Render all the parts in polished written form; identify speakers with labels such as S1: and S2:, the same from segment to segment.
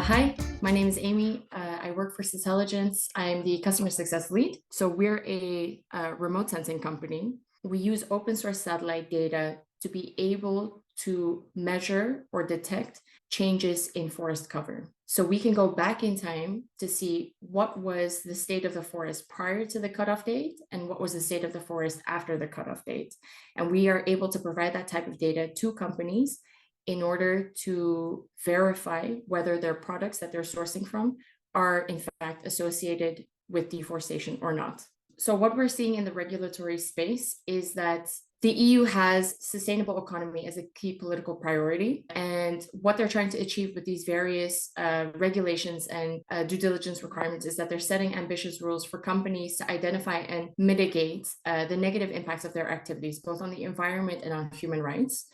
S1: Hi, my name is Amy. I work for Satelligence. I'm the customer success lead. So we're a remote sensing company. We use open source satellite data to be able to measure or detect changes in forest cover. So we can go back in time to see what was the state of the forest prior to the cutoff date and what was the state of the forest after the cutoff date. And we are able to provide that type of data to companies in order to verify whether their products that they're sourcing from are in fact associated with deforestation or not. So what we're seeing in the regulatory space is that the EU has sustainable economy as a key political priority, and what they're trying to achieve with these various regulations and due diligence requirements is that they're setting ambitious rules for companies to identify and mitigate the negative impacts of their activities, both on the environment and on human rights.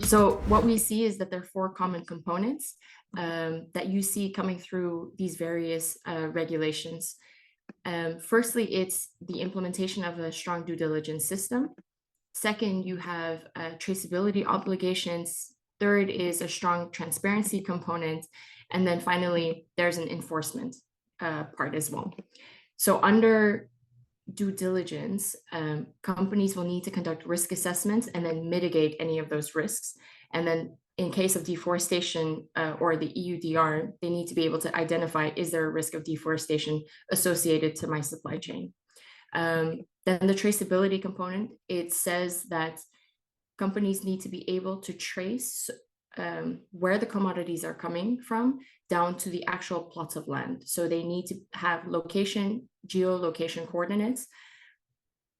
S1: So what we see is that there are four common components that you see coming through these various regulations. Firstly, it's the implementation of a strong due diligence system. Second, you have traceability obligations. Third is a strong transparency component. And then finally, there's an enforcement part as well. So under due diligence, companies will need to conduct risk assessments and then mitigate any of those risks. And then in case of deforestation or the EUDDD, they need to be able to identify, is there a risk of deforestation associated to my supply chain? Then the traceability component, it says that companies need to be able to trace where the commodities are coming from down to the actual plots of land. So they need to have geolocation coordinates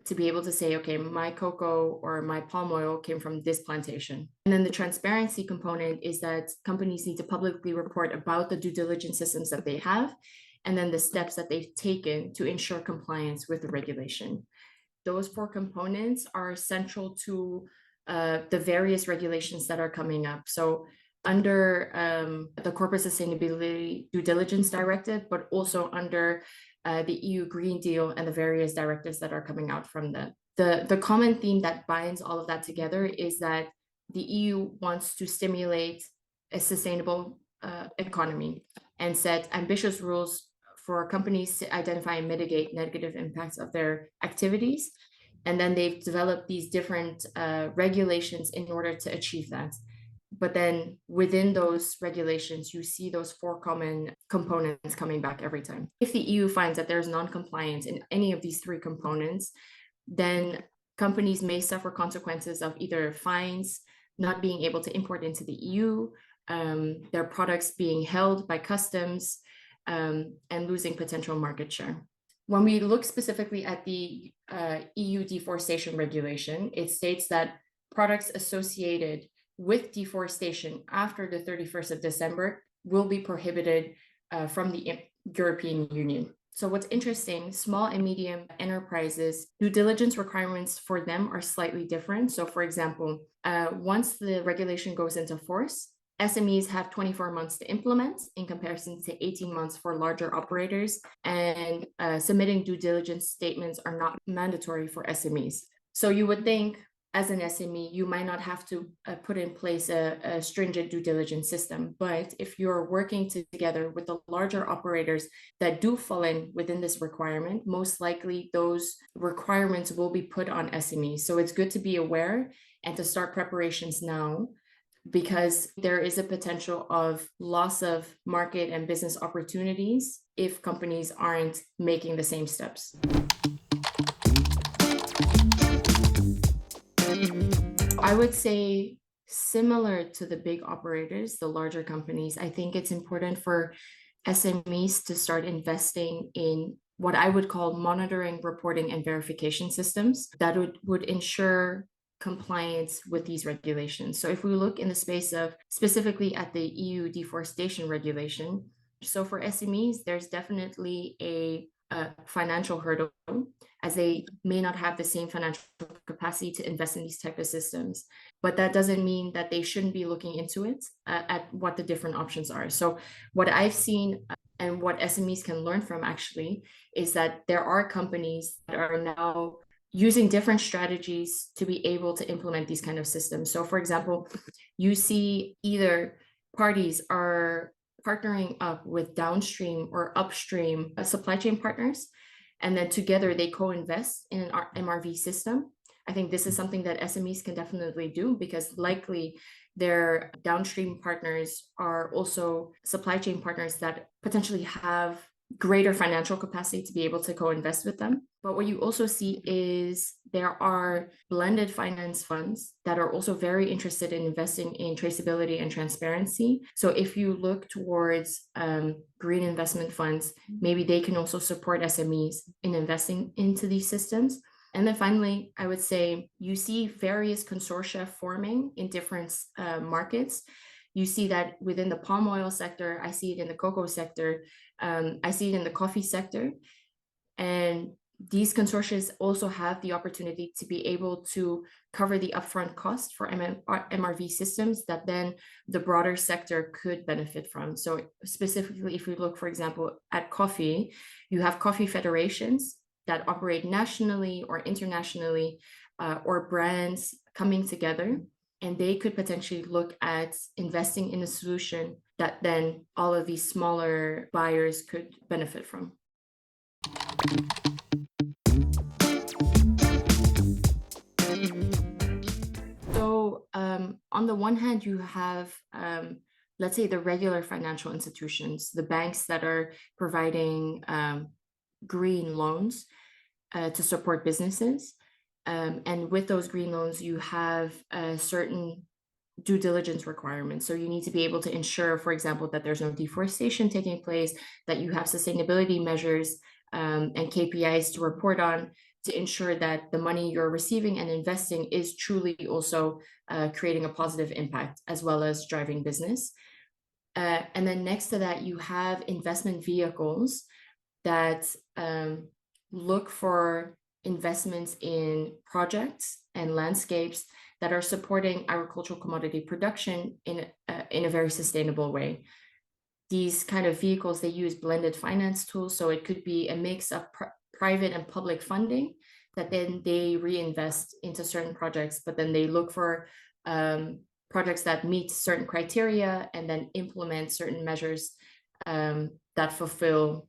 S1: to be able to say, okay, my cocoa or my palm oil came from this plantation. And then the transparency component is that companies need to publicly report about the due diligence systems that they have, and then the steps that they've taken to ensure compliance with the regulation. Those four components are central to the various regulations that are coming up. So under the Corporate Sustainability Due Diligence Directive, but also under the EU Green Deal and the various directives that are coming out from that. The common theme that binds all of that together is that the EU wants to stimulate a sustainable economy and set ambitious rules for companies to identify and mitigate negative impacts of their activities. And then they've developed these different regulations in order to achieve that. But then within those regulations, you see those four common components coming back every time. If the EU finds that there's non-compliance in any of these three components, then companies may suffer consequences of either fines, not being able to import into the EU, their products being held by customs, and losing potential market share. When we look specifically at the EU deforestation regulation, it states that products associated with deforestation after the 31st of December will be prohibited from the European Union. So what's interesting, small and medium enterprises, due diligence requirements for them are slightly different. So for example, once the regulation goes into force, SMEs have 24 months to implement in comparison to 18 months for larger operators, and submitting due diligence statements are not mandatory for SMEs. So you would think as an SME, you might not have to put in place a stringent due diligence system, but if you're working together with the larger operators that do fall in within this requirement, most likely those requirements will be put on SMEs. So it's good to be aware and to start preparations now, because there is a potential of loss of market and business opportunities if companies aren't making the same steps. I would say similar to the big operators, the larger companies, I think it's important for SMEs to start investing in what I would call monitoring, reporting, and verification systems that would ensure compliance with these regulations. So if we look in the space of specifically at the EU deforestation regulation, So for SMEs, there's definitely a financial hurdle, as they may not have the same financial capacity to invest in these type of systems. But that doesn't mean that they shouldn't be looking into it, at what the different options are. So what I've seen, and what SMEs can learn from actually, is that there are companies that are now using different strategies to be able to implement these kind of systems. So for example, you see either parties are partnering up with downstream or upstream supply chain partners, and then together they co-invest in an MRV system. I think this is something that SMEs can definitely do, because likely their downstream partners are also supply chain partners that potentially have greater financial capacity to be able to co-invest with them. But what you also see is there are blended finance funds that are also very interested in investing in traceability and transparency. So if you look towards green investment funds, maybe they can also support SMEs in investing into these systems. And then finally, I would say you see various consortia forming in different markets. You see that within the palm oil sector, I see it in the cocoa sector, I see it in the coffee sector. And these consortia also have the opportunity to be able to cover the upfront cost for MRV systems that then the broader sector could benefit from. So specifically, if we look, for example, at coffee, you have coffee federations that operate nationally or internationally, or brands coming together, and they could potentially look at investing in a solution that then all of these smaller buyers could benefit from. So on the one hand, you have, let's say, the regular financial institutions, the banks that are providing green loans to support businesses. And with those green loans, you have certain due diligence requirements. So you need to be able to ensure, for example, that there's no deforestation taking place, that you have sustainability measures and KPIs to report on, to ensure that the money you're receiving and investing is truly also creating a positive impact, as well as driving business. And then next to that, you have investment vehicles that look for investments in projects and landscapes that are supporting agricultural commodity production in a very sustainable way. These kind of vehicles, they use blended finance tools, so it could be a mix of private and public funding that then they reinvest into certain projects, but then they look for projects that meet certain criteria and then implement certain measures that fulfill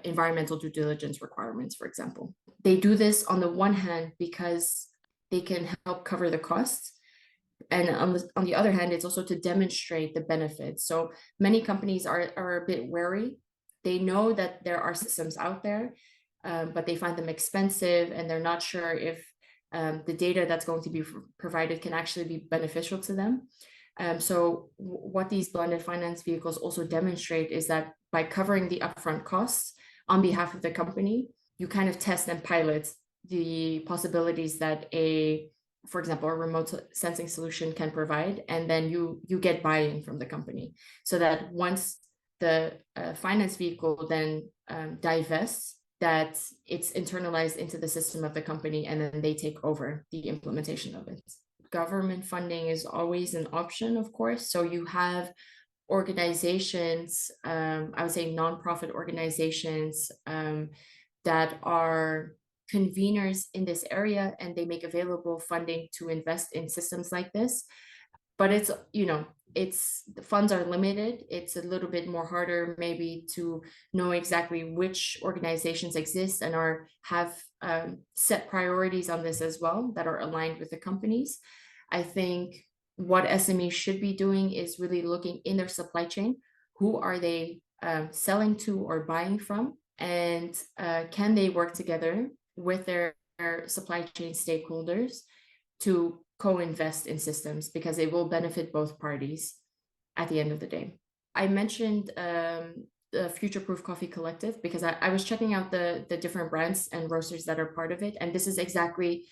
S1: environmental due diligence requirements, for example. They do this on the one hand because they can help cover the costs. And on the other hand, it's also to demonstrate the benefits. So many companies are a bit wary. They know that there are systems out there, but they find them expensive, and they're not sure if the data that's going to be provided can actually be beneficial to them. So what these blended finance vehicles also demonstrate is that by covering the upfront costs on behalf of the company, you kind of test and pilot the possibilities that for example, a remote sensing solution can provide, and then you get buy-in from the company, so that once the finance vehicle then divests, that it's internalized into the system of the company, and then they take over the implementation of it. Government funding is always an option, of course. So you have organizations, I would say nonprofit organizations, that are conveners in this area, and they make available funding to invest in systems like this. But it's, the funds are limited. It's a little bit more harder maybe to know exactly which organizations exist and have set priorities on this as well that are aligned with the companies. I think what SMEs should be doing is really looking in their supply chain. Who are they selling to or buying from? And can they work together with their supply chain stakeholders to co-invest in systems, because it will benefit both parties at the end of the day. I mentioned the Futureproof Coffee Collective, because I was checking out the different brands and roasters that are part of it, and this is exactly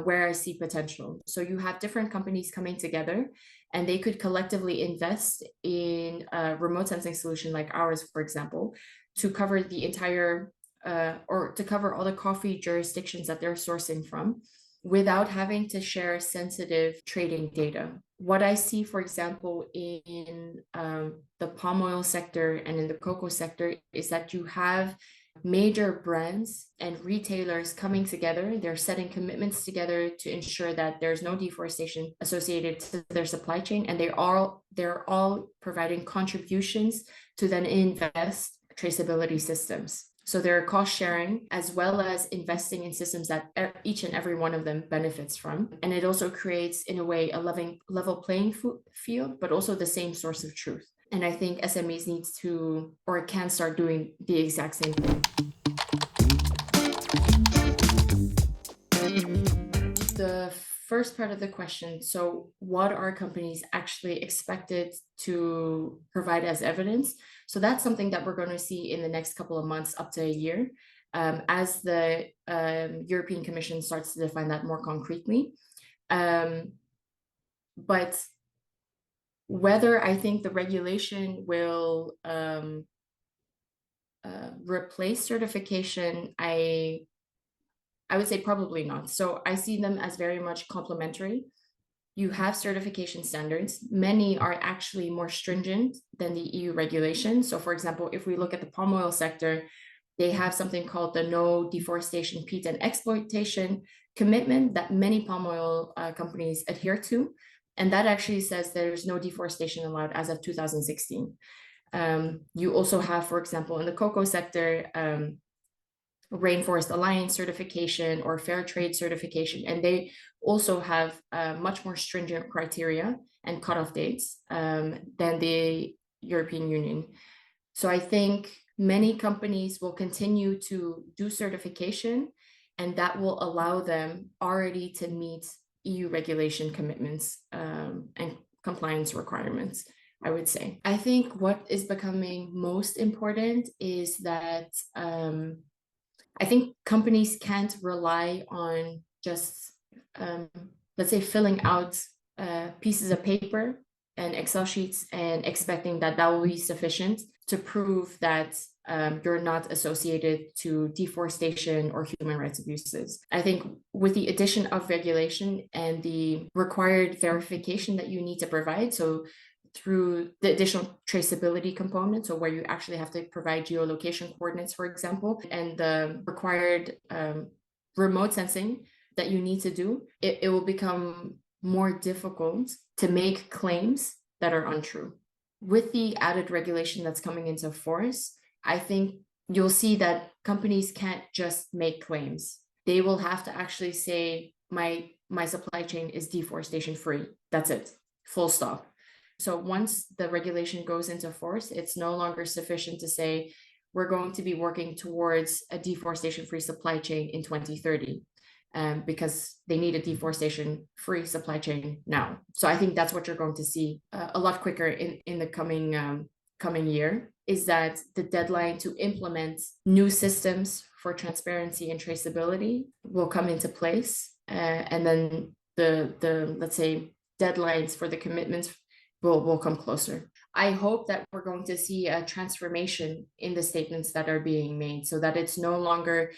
S1: where I see potential. So you have different companies coming together, and they could collectively invest in a remote sensing solution like ours, for example, to cover the entire or to cover all the coffee jurisdictions that they're sourcing from without having to share sensitive trading data. What I see, for example, in the palm oil sector and in the cocoa sector is that you have major brands and retailers coming together. They're setting commitments together to ensure that there's no deforestation associated to their supply chain, and they're all providing contributions to then invest traceability systems. So they're cost sharing as well as investing in systems that each and every one of them benefits from. And it also creates, in a way, a level playing field, but also the same source of truth. And I think SMEs needs to or can start doing the exact same thing. The first part of the question, so what are companies actually expected to provide as evidence? So that's something that we're going to see in the next couple of months, up to a year, as the European Commission starts to define that more concretely. But whether I think the regulation will replace certification, I would say probably not. So I see them as very much complementary. You have certification standards. Many are actually more stringent than the EU regulation. So for example, if we look at the palm oil sector, they have something called the No Deforestation, Peat and Exploitation commitment that many palm oil companies adhere to. And that actually says there's no deforestation allowed as of 2016. You also have, for example, in the cocoa sector, Rainforest Alliance certification or Fair Trade certification, and they also have much more stringent criteria and cutoff dates than the European Union. So I think many companies will continue to do certification, and that will allow them already to meet EU regulation commitments and compliance requirements, I would say. I think what is becoming most important is that I think companies can't rely on just, let's say, filling out pieces of paper and Excel sheets and expecting that that will be sufficient to prove that you're not associated to deforestation or human rights abuses. I think with the addition of regulation and the required verification that you need to provide, so through the additional traceability component, so where you actually have to provide geolocation coordinates, for example, and the required remote sensing that you need to do, it will become more difficult to make claims that are untrue. With the added regulation that's coming into force, I think you'll see that companies can't just make claims. They will have to actually say, my supply chain is deforestation free. That's it, full stop. So once the regulation goes into force, it's no longer sufficient to say, we're going to be working towards a deforestation-free supply chain in 2030, because they need a deforestation-free supply chain now. So I think that's what you're going to see a lot quicker in the coming year, is that the deadline to implement new systems for transparency and traceability will come into place. And then the let's say, deadlines for the commitments will come closer. I hope that we're going to see a transformation in the statements that are being made, so that it's no longer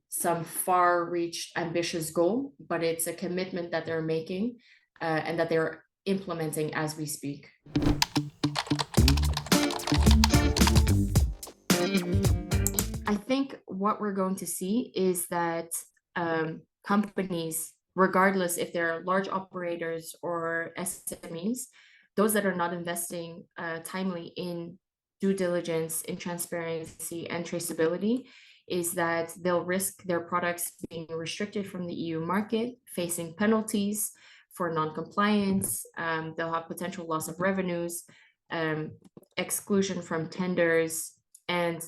S1: some far-reached ambitious goal, but it's a commitment that they're making and that they're implementing as we speak. I think what we're going to see is that companies, regardless if they're large operators or SMEs, those that are not investing timely in due diligence, in transparency and traceability, is that they'll risk their products being restricted from the EU market, facing penalties for non-compliance. They'll have potential loss of revenues, exclusion from tenders, and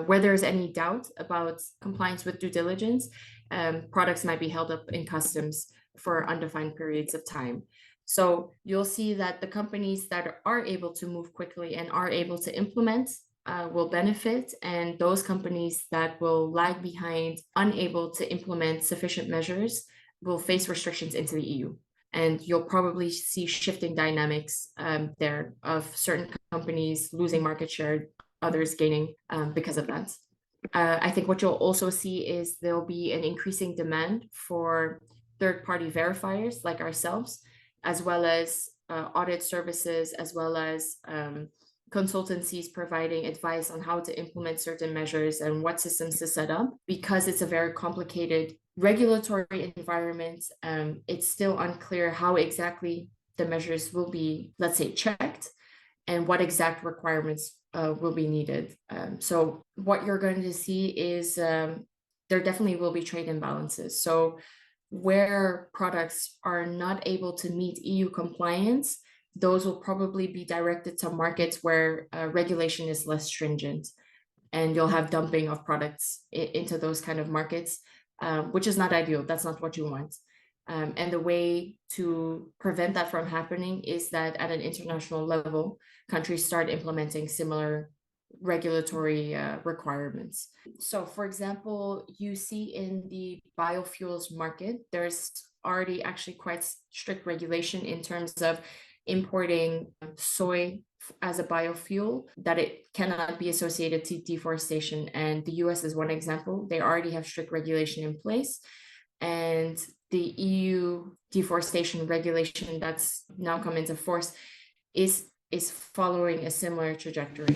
S1: where there's any doubt about compliance with due diligence, products might be held up in customs for undefined periods of time. So you'll see that the companies that are able to move quickly and are able to implement will benefit, and those companies that will lag behind, unable to implement sufficient measures, will face restrictions into the EU. And you'll probably see shifting dynamics there of certain companies losing market share, others gaining because of that. I think what you'll also see is there'll be an increasing demand for third-party verifiers like ourselves, as well as audit services, as well as consultancies providing advice on how to implement certain measures and what systems to set up. Because it's a very complicated regulatory environment, it's still unclear how exactly the measures will be, let's say, checked, and what exact requirements will be needed. So what you're going to see is there definitely will be trade imbalances. So where products are not able to meet EU compliance, those will probably be directed to markets where regulation is less stringent, and you'll have dumping of products into those kind of markets, which is not ideal. That's not what you want. And the way to prevent that from happening is that at an international level, countries start implementing similar regulatory requirements. So, for example, you see in the biofuels market, there's already actually quite strict regulation in terms of importing soy as a biofuel, that it cannot be associated to deforestation. And the US is one example. They already have strict regulation in place. And the EU deforestation regulation that's now come into force is following a similar trajectory.